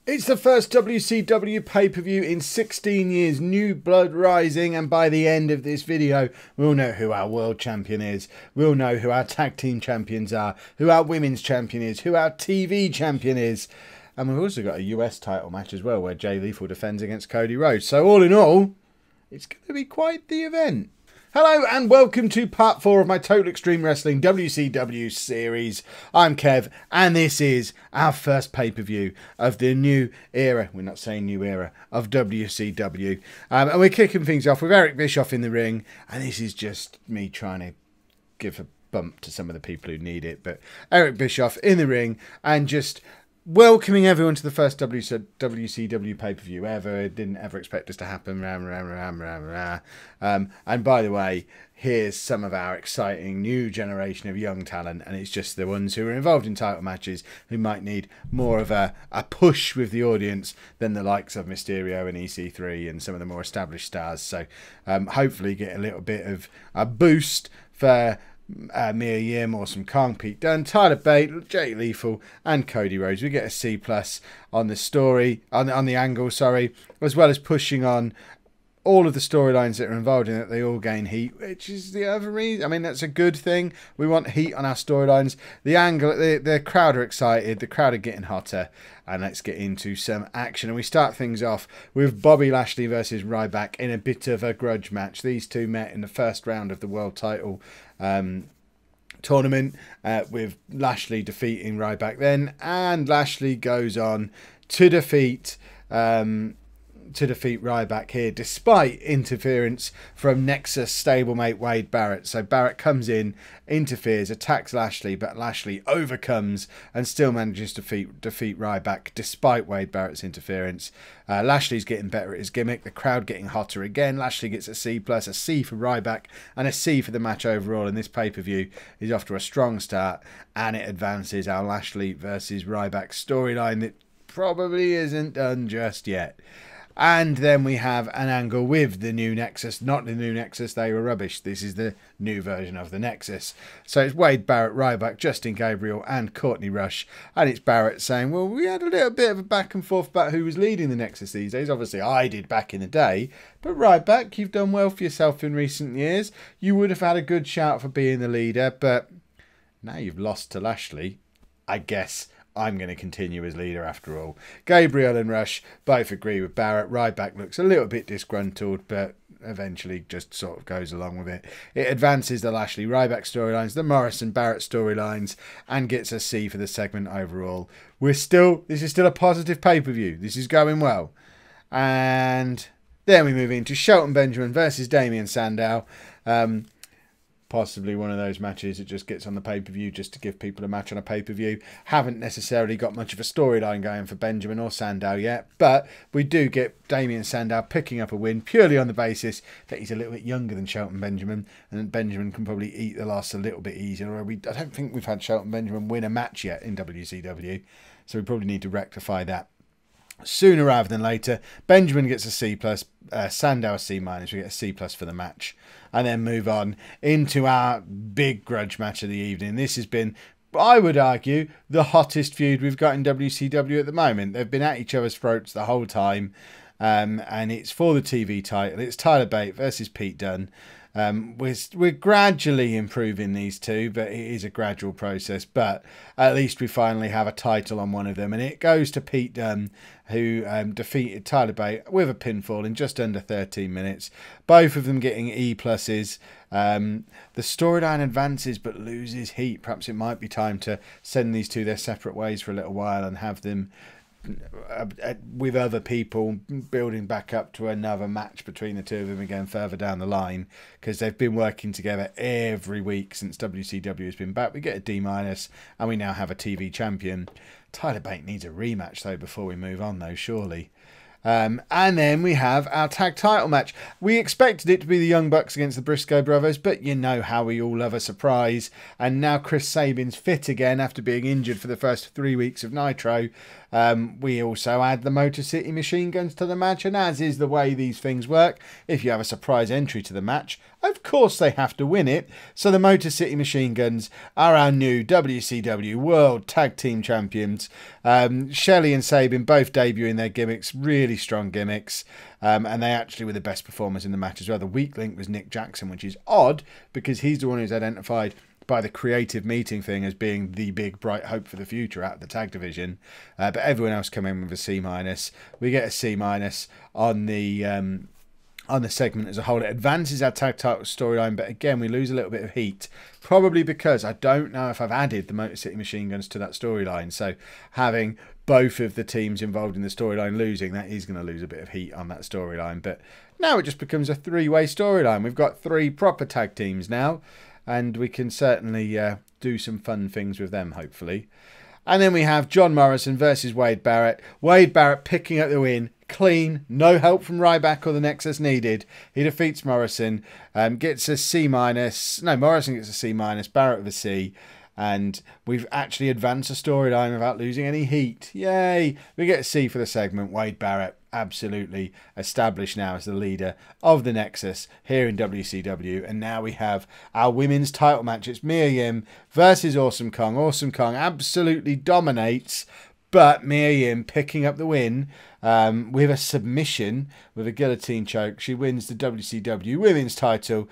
It's the first WCW pay-per-view in 16 years, new blood rising, and by the end of this video, we'll know who our world champion is, we'll know who our tag team champions are, who our women's champion is, who our TV champion is, and we've also got a US title match as well, where Jay Lethal defends against Cody Rhodes. So all in all, it's going to be quite the event. Hello and welcome to part 4 of my Total Extreme Wrestling WCW series. I'm Kev and this is our first pay-per-view of the new era, we're not saying new era, of WCW. And we're kicking things off with Eric Bischoff in the ring, and this is just me trying to give a bump to some of the people who need it. But Eric Bischoff in the ring and just welcoming everyone to the first WCW pay-per-view ever. Didn't ever expect this to happen. And by the way, here's some of our exciting new generation of young talent, and it's just the ones who are involved in title matches who might need more of a push with the audience than the likes of Mysterio and EC3 and some of the more established stars. So hopefully get a little bit of a boost for Mia Yim, Awesome Kong, Pete Dunne, Tyler Bate, Jay Lethal and Cody Rhodes. We get a C+ on the story, on the angle, sorry, as well as pushing on all of the storylines that are involved in it. They all gain heat, which is the other reason. I mean, that's a good thing. We want heat on our storylines. The angle, the crowd are excited, the crowd are getting hotter, and let's get into some action. And we start things off with Bobby Lashley versus Ryback in a bit of a grudge match. These two met in the first round of the world title tournament, with Lashley defeating Ryback then, and Lashley goes on to defeat Ryback here, despite interference from Nexus stablemate Wade Barrett. So Barrett comes in, interferes, attacks Lashley, but Lashley overcomes and still manages to defeat Ryback despite Wade Barrett's interference. Lashley's getting better at his gimmick, the crowd getting hotter again. Lashley gets a C+, a C for Ryback, and a C for the match overall. And this pay-per-view is off to a strong start, and it advances our Lashley versus Ryback storyline that probably isn't done just yet. And then we have an angle with the new Nexus. Not the new Nexus, they were rubbish. This is the new version of the Nexus. So it's Wade Barrett, Ryback, Justin Gabriel and Courtney Rush. And it's Barrett saying, well, we had a little bit of a back and forth about who was leading the Nexus these days. Obviously, I did back in the day. But Ryback, you've done well for yourself in recent years. You would have had a good shout for being the leader. But now you've lost to Lashley, I guess I'm going to continue as leader after all. Gabriel and Rush both agree with Barrett. Ryback looks a little bit disgruntled, but eventually just sort of goes along with it. It advances the Lashley-Ryback storylines, the Morrison-Barrett storylines, and gets a C for the segment overall. This is still a positive pay-per-view. This is going well. And then we move into Shelton Benjamin versus Damien Sandow. Possibly one of those matches that just gets on the pay-per-view just to give people a match on a pay-per-view. Haven't necessarily got much of a storyline going for Benjamin or Sandow yet, but we do get Damien Sandow picking up a win purely on the basis that he's a little bit younger than Shelton Benjamin, and Benjamin can probably eat the loss a little bit easier. I don't think we've had Shelton Benjamin win a match yet in WCW, so we probably need to rectify that sooner rather than later. Benjamin gets a C+, Sandow a C-. We get a C+ for the match. And then move on into our big grudge match of the evening. This has been, I would argue, the hottest feud we've got in WCW at the moment. They've been at each other's throats the whole time. And it's for the TV title. It's Tyler Bate versus Pete Dunne. We're gradually improving these two, but it is a gradual process. But at least we finally have a title on one of them, and it goes to Pete Dunne, who defeated Tyler Bate with a pinfall in just under 13 minutes. Both of them getting E+. The storyline advances but loses heat. Perhaps it might be time to send these two their separate ways for a little while and have them with other people building back up to another match between the two of them again further down the line, because they've been working together every week since WCW has been back. We get a D- and we now have a TV champion. Tyler Bate needs a rematch though before we move on though, surely. And then we have our tag title match. We expected it to be the Young Bucks against the Briscoe brothers, but you know how we all love a surprise. And now Chris Sabin's fit again after being injured for the first 3 weeks of Nitro. We also add the Motor City Machine Guns to the match, and as is the way these things work, if you have a surprise entry to the match, of course they have to win it. So the Motor City Machine Guns are our new WCW World Tag Team Champions. Shelley and Sabin both debuting their gimmicks, really strong gimmicks, and they actually were the best performers in the match as well. The weak link was Nick Jackson, which is odd because he's the one who's identified by the creative meeting thing as being the big bright hope for the future out of the tag division, but everyone else come in with a C-. We get a C- on the segment as a whole. It advances our tag title storyline, but again we lose a little bit of heat, probably because I don't know if I've added the Motor City Machine Guns to that storyline. So having both of the teams involved in the storyline losing, that is going to lose a bit of heat on that storyline. But now it just becomes a three-way storyline. We've got three proper tag teams now, and we can certainly do some fun things with them, hopefully. And then we have John Morrison versus Wade Barrett. Wade Barrett picking up the win, clean, no help from Ryback or the Nexus needed. He defeats Morrison, gets a C-. No, Morrison gets a C-, Barrett with a C. And we've actually advanced the storyline without losing any heat. Yay! We get a C for the segment. Wade Barrett absolutely established now as the leader of the Nexus here in WCW. And now we have our women's title match. It's Mia Yim versus Awesome Kong. Awesome Kong absolutely dominates, but Mia Yim picking up the win with a submission, with a guillotine choke. She wins the WCW women's title.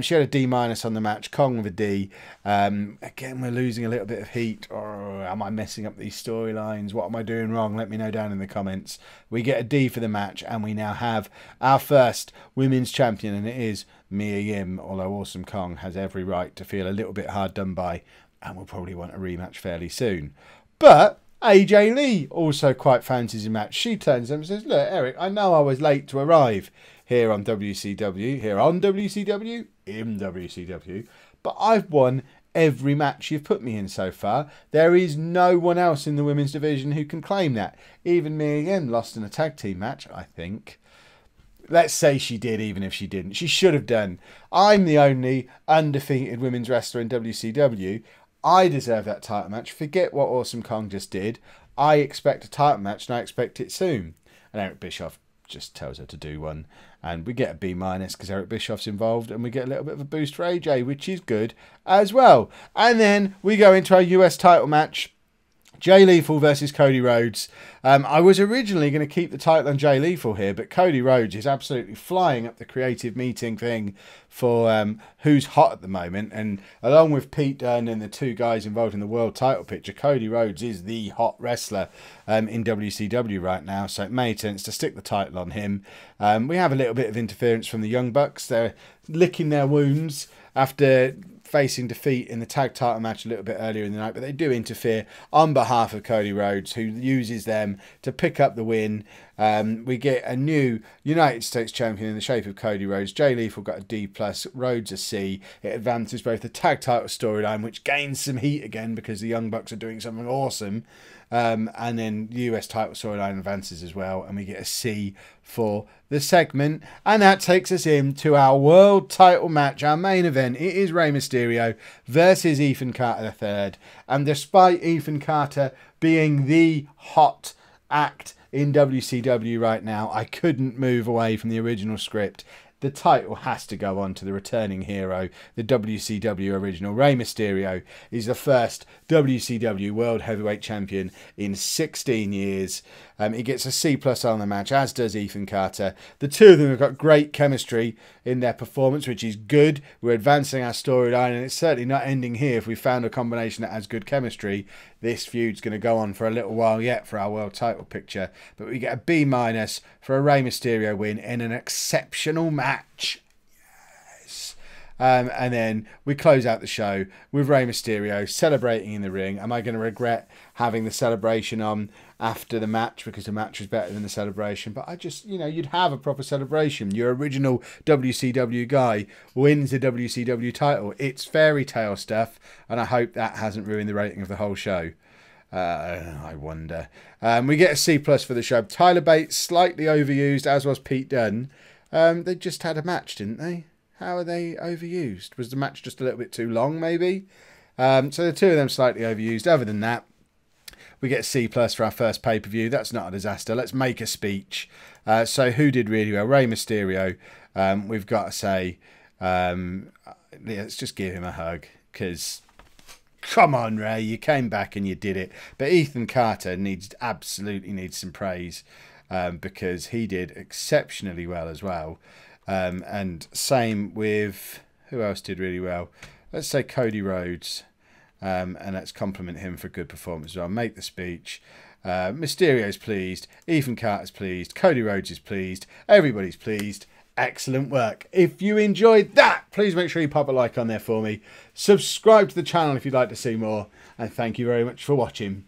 She had a D- on the match, Kong with a D. Again, we're losing a little bit of heat. Or am I messing up these storylines? What am I doing wrong? Let me know down in the comments. We get a D for the match, and we now have our first women's champion, and it is Mia Yim, although Awesome Kong has every right to feel a little bit hard done by, and will probably want a rematch fairly soon. But AJ Lee also quite fancies a match. She turns up and says, look, Eric, I know I was late to arrive here on WCW, in WCW, but I've won every match you've put me in so far. There is no one else in the women's division who can claim that. Even me again lost in a tag team match, I think. Let's say she did, even if she didn't. She should have done. I'm the only undefeated women's wrestler in WCW. I deserve that title match. Forget what Awesome Kong just did. I expect a title match, and I expect it soon. And Eric Bischoff just tells her to do one. And we get a B- because Eric Bischoff's involved, and we get a little bit of a boost for AJ, which is good as well. And then we go into our US title match. Jay Lethal versus Cody Rhodes. I was originally going to keep the title on Jay Lethal here, but Cody Rhodes is absolutely flying up the creative meeting thing for who's hot at the moment. And along with Pete Dunne and the two guys involved in the world title picture, Cody Rhodes is the hot wrestler in WCW right now. So it made sense to stick the title on him. We have a little bit of interference from the Young Bucks. They're licking their wounds after facing defeat in the tag title match a little bit earlier in the night, but they do interfere on behalf of Cody Rhodes, who uses them to pick up the win. We get a new United States champion in the shape of Cody Rhodes. Jay Lethal got a D+, Rhodes a C. It advances both the tag title storyline, which gains some heat again because the Young Bucks are doing something awesome, and then the US title storyline advances as well, and we get a C for the segment. And that takes us into our world title match, our main event. It is Rey Mysterio versus Ethan Carter III. And despite Ethan Carter being the hot act in WCW right now, I couldn't move away from the original script. The title has to go on to the returning hero, the WCW original. Rey Mysterio is the first WCW World Heavyweight Champion in 16 years. He gets a C+ on the match, as does Ethan Carter. The two of them have got great chemistry in their performance, which is good. We're advancing our storyline, and it's certainly not ending here. If we found a combination that has good chemistry, this feud's going to go on for a little while yet for our world title picture. But we get a B- for a Rey Mysterio win in an exceptional match. Yes. And then we close out the show with Rey Mysterio celebrating in the ring. Am I going to regret having the celebration on after the match because the match was better than the celebration? But I just, you'd have a proper celebration. Your original WCW guy wins the WCW title. It's fairy tale stuff, and I hope that hasn't ruined the rating of the whole show. I wonder. We get a C+ for the show. Tyler Bates, slightly overused, as was Pete Dunne. They just had a match, didn't they? How are they overused? Was the match just a little bit too long, maybe? So the two of them slightly overused. Other than that, we get a C+ for our first pay-per-view. That's not a disaster. Let's make a speech. So who did really well? Rey Mysterio. We've got to say, let's just give him a hug, because come on, Ray, you came back and you did it. But Ethan Carter absolutely needs some praise, because he did exceptionally well as well. And same with, who else did really well? Let's say Cody Rhodes, and let's compliment him for a good performance as well. Make the speech. Mysterio's pleased, Ethan Carter's pleased, Cody Rhodes is pleased, everybody's pleased. Excellent work. If you enjoyed that, please make sure you pop a like on there for me. Subscribe to the channel if you'd like to see more. And thank you very much for watching.